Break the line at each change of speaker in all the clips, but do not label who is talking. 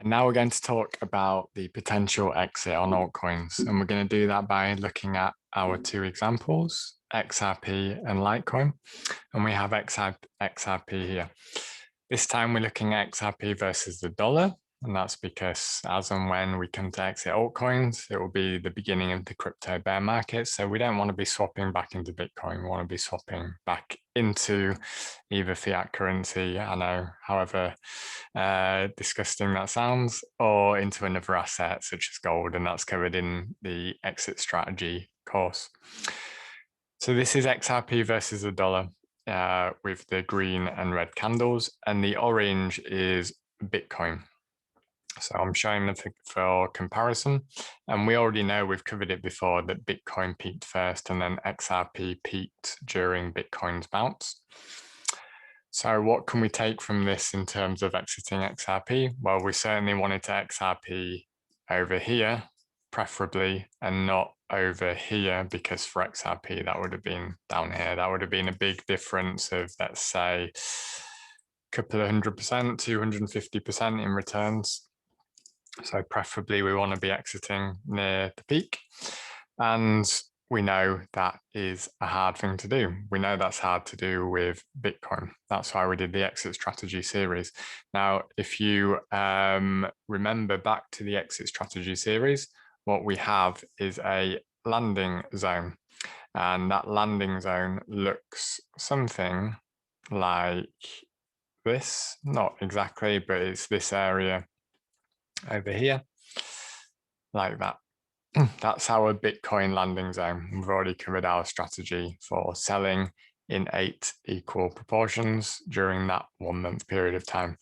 And now we're going to talk about the potential exit on altcoins. And we're going to do that by looking at our two examples, XRP and Litecoin. And we have XRP here. This time we're looking at XRP versus the dollar. And that's because as and when we come to exit altcoins, it will be the beginning of the crypto bear market. So we don't want to be swapping back into Bitcoin. We want to be swapping back into either fiat currency, I know, however disgusting that sounds, or into another asset such as gold. And that's covered in the exit strategy course. So this is XRP versus the dollar with the green and red candles, and the orange is Bitcoin. So I'm showing them for comparison, and we already know, we've covered it before, that Bitcoin peaked first and then XRP peaked during Bitcoin's bounce. So what can we take from this in terms of exiting XRP? Well, we certainly wanted to XRP over here, preferably, and not over here, because for XRP, that would have been down here. That would have been a big difference of, let's say, a couple of 100%, 250% in returns. So preferably we want to be exiting near the peak. And we know that is a hard thing to do. We know that's hard to do with Bitcoin. That's why we did the exit strategy series. Now, if you remember back to the exit strategy series, what we have is a landing zone. And that landing zone looks something like this. Not exactly, but it's this area over here, like that. That's our Bitcoin landing zone. We've already covered our strategy for selling in 8 equal proportions during that 1 month period of time.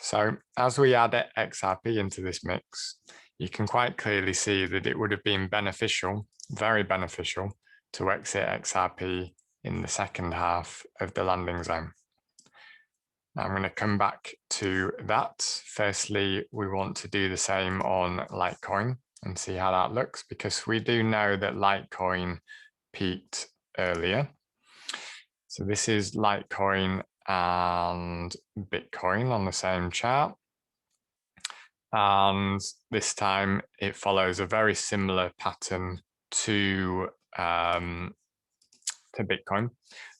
So as we add XRP into this mix, you can quite clearly see that it would have been beneficial, very beneficial, to exit XRP in the second half of the landing zone. I'm going to come back to that. Firstly, we want to do the same on Litecoin and see how that looks, because we do know that Litecoin peaked earlier. So this is Litecoin and Bitcoin on the same chart. And this time it follows a very similar pattern to Bitcoin,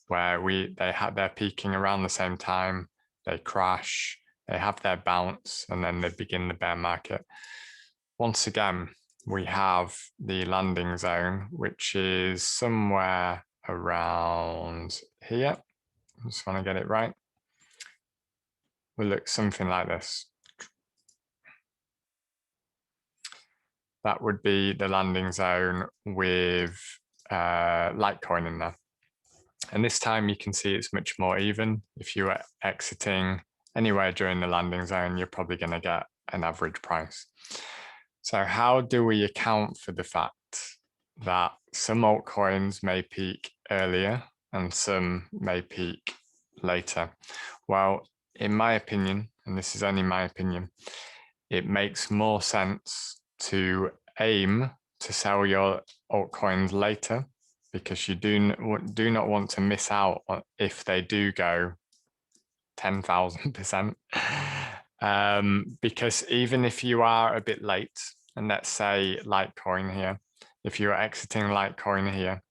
where they're peaking around the same time. They crash, they have their bounce, and then they begin the bear market. Once again, we have the landing zone, which is somewhere around here. I just want to get it right. Will look something like this. That would be the landing zone with Litecoin in there. And this time you can see it's much more even. If you are exiting anywhere during the landing zone, you're probably going to get an average price. So how do we account for the fact that some altcoins may peak earlier and some may peak later? Well, in my opinion, and this is only my opinion, it makes more sense to aim to sell your altcoins later, because you do not want to miss out on if they do go 10,000%. Because even if you are a bit late, and let's say Litecoin here, if you're exiting Litecoin here,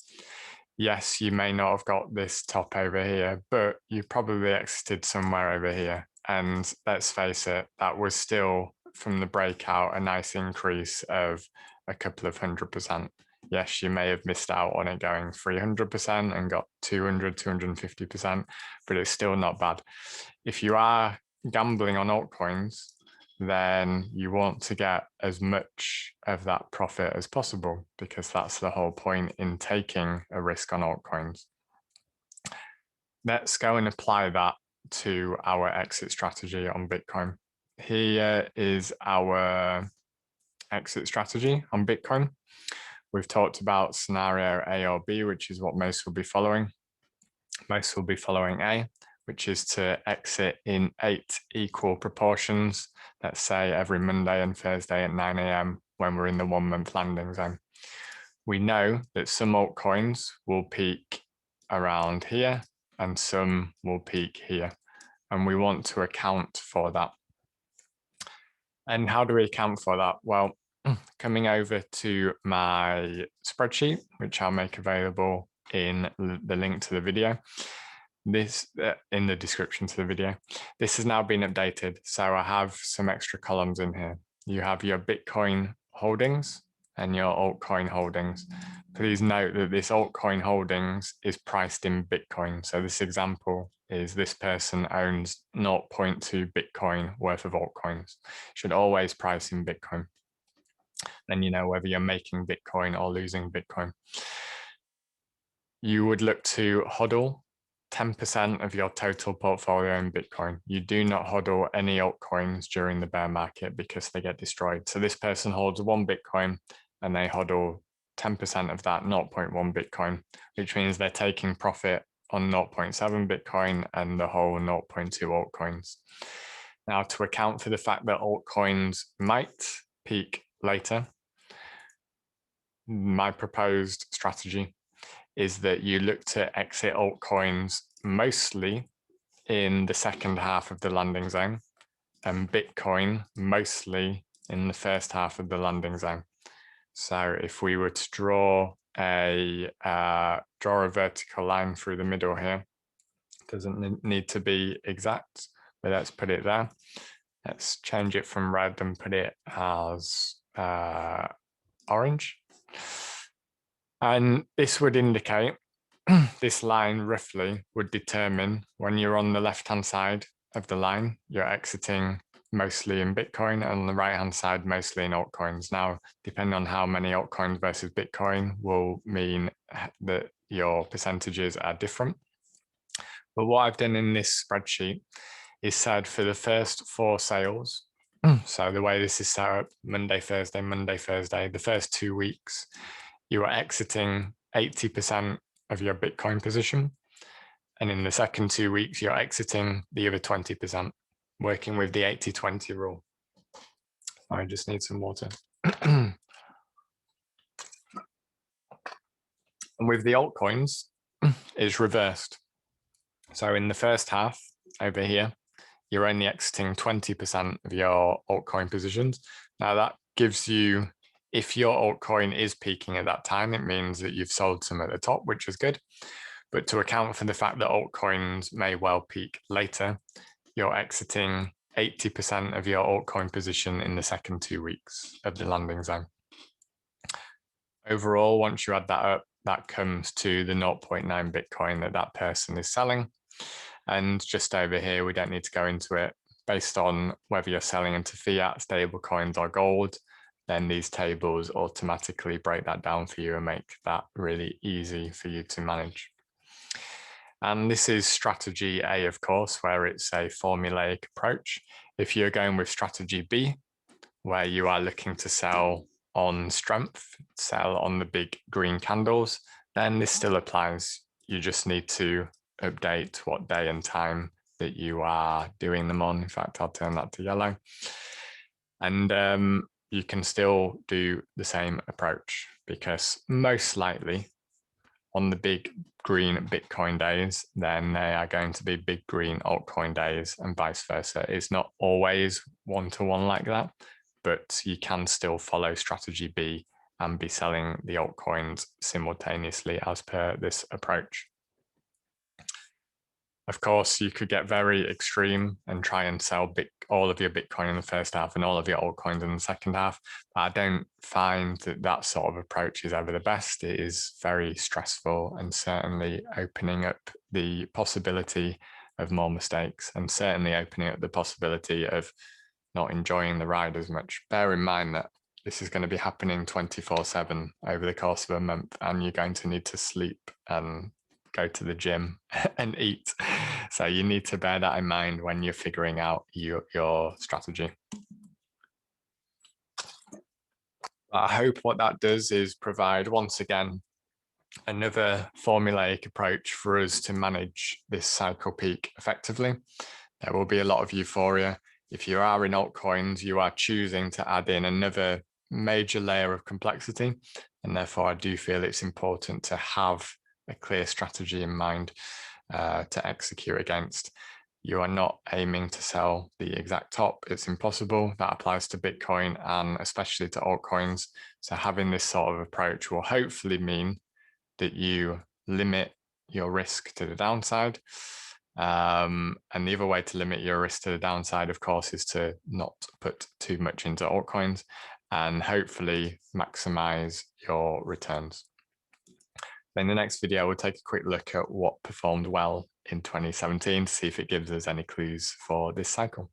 yes, you may not have got this top over here, but you probably exited somewhere over here. And let's face it, that was still, from the breakout, a nice increase of a couple of 100%. Yes, you may have missed out on it going 300% and got 200, 250%, but it's still not bad. If you are gambling on altcoins, then you want to get as much of that profit as possible, because that's the whole point in taking a risk on altcoins. Let's go and apply that to our exit strategy on Bitcoin. Here is our exit strategy on Bitcoin. We've talked about scenario A or B, which is what most will be following. Most will be following A, which is to exit in 8 equal proportions, let's say every Monday and Thursday at 9 AM when we're in the 1 month landing zone. We know that some altcoins will peak around here and some will peak here, and we want to account for that. And how do we account for that? Well, coming over to my spreadsheet, which I'll make available in the link to the video, this in the description to the video, this has now been updated. So I have some extra columns in here. You have your Bitcoin holdings and your altcoin holdings. Please note that this altcoin holdings is priced in Bitcoin. So this example is this person owns 0.2 Bitcoin worth of altcoins. Should always price in Bitcoin. Then you know whether you're making Bitcoin or losing Bitcoin. You would look to hodl 10% of your total portfolio in Bitcoin. You do not hodl any altcoins during the bear market because they get destroyed. So this person holds 1 Bitcoin and they hodl 10% of that 0.1 Bitcoin, which means they're taking profit on 0.7 Bitcoin and the whole 0.2 altcoins. Now, to account for the fact that altcoins might peak later, my proposed strategy is that you look to exit altcoins mostly in the second half of the landing zone and Bitcoin mostly in the first half of the landing zone. So if we were to draw a vertical line through the middle here, it doesn't need to be exact, but let's put it there. Let's change it from red and put it as orange. And this would indicate, this line roughly would determine when you're on the left-hand side of the line, you're exiting mostly in Bitcoin, and on the right-hand side, mostly in altcoins. Now, depending on how many altcoins versus Bitcoin will mean that your percentages are different. But what I've done in this spreadsheet is said for the first 4 sales, so the way this is set up, Monday, Thursday, the first 2 weeks, you are exiting 80% of your Bitcoin position. And in the second 2 weeks, you're exiting the other 20%, working with the 80-20 rule. I just need some water. And with the altcoins, it's reversed. So in the first half over here, you're only exiting 20% of your altcoin positions. Now that gives you, if your altcoin is peaking at that time, it means that you've sold some at the top, which is good. But to account for the fact that altcoins may well peak later, you're exiting 80% of your altcoin position in the second 2 weeks of the landing zone. Overall, once you add that up, that comes to the 0.9 Bitcoin that that person is selling. And just over here, we don't need to go into it. Based on whether you're selling into fiat, stable coins, or gold, then these tables automatically break that down for you and make that really easy for you to manage. And this is strategy A, of course, where it's a formulaic approach. If you're going with strategy B, where you are looking to sell on strength, sell on the big green candles, then this still applies. You just need to update what day and time that you are doing them on. In fact, I'll turn that to yellow. And you can still do the same approach, because most likely on the big green Bitcoin days, then they are going to be big green altcoin days and vice versa. It's not always one-to-one like that, but you can still follow strategy B and be selling the altcoins simultaneously as per this approach. Of course, you could get very extreme and try and sell all of your Bitcoin in the first half and all of your altcoins in the second half. But I don't find that that sort of approach is ever the best. It is very stressful and certainly opening up the possibility of more mistakes, and certainly opening up the possibility of not enjoying the ride as much. Bear in mind that this is going to be happening 24/7 over the course of a month, and you're going to need to sleep and go to the gym and eat. So you need to bear that in mind when you're figuring out your strategy. I hope what that does is provide, once again, another formulaic approach for us to manage this cycle peak effectively. There will be a lot of euphoria. If you are in altcoins, you are choosing to add in another major layer of complexity. And therefore, I do feel it's important to have a clear strategy in mind to execute against. you are not aiming to sell the exact top. It's impossible. That applies to Bitcoin and especially to altcoins. So having this sort of approach will hopefully mean that you limit your risk to the downside. And the other way to limit your risk to the downside, of course, is to not put too much into altcoins and hopefully maximize your returns. In the next video, we'll take a quick look at what performed well in 2017 to see if it gives us any clues for this cycle.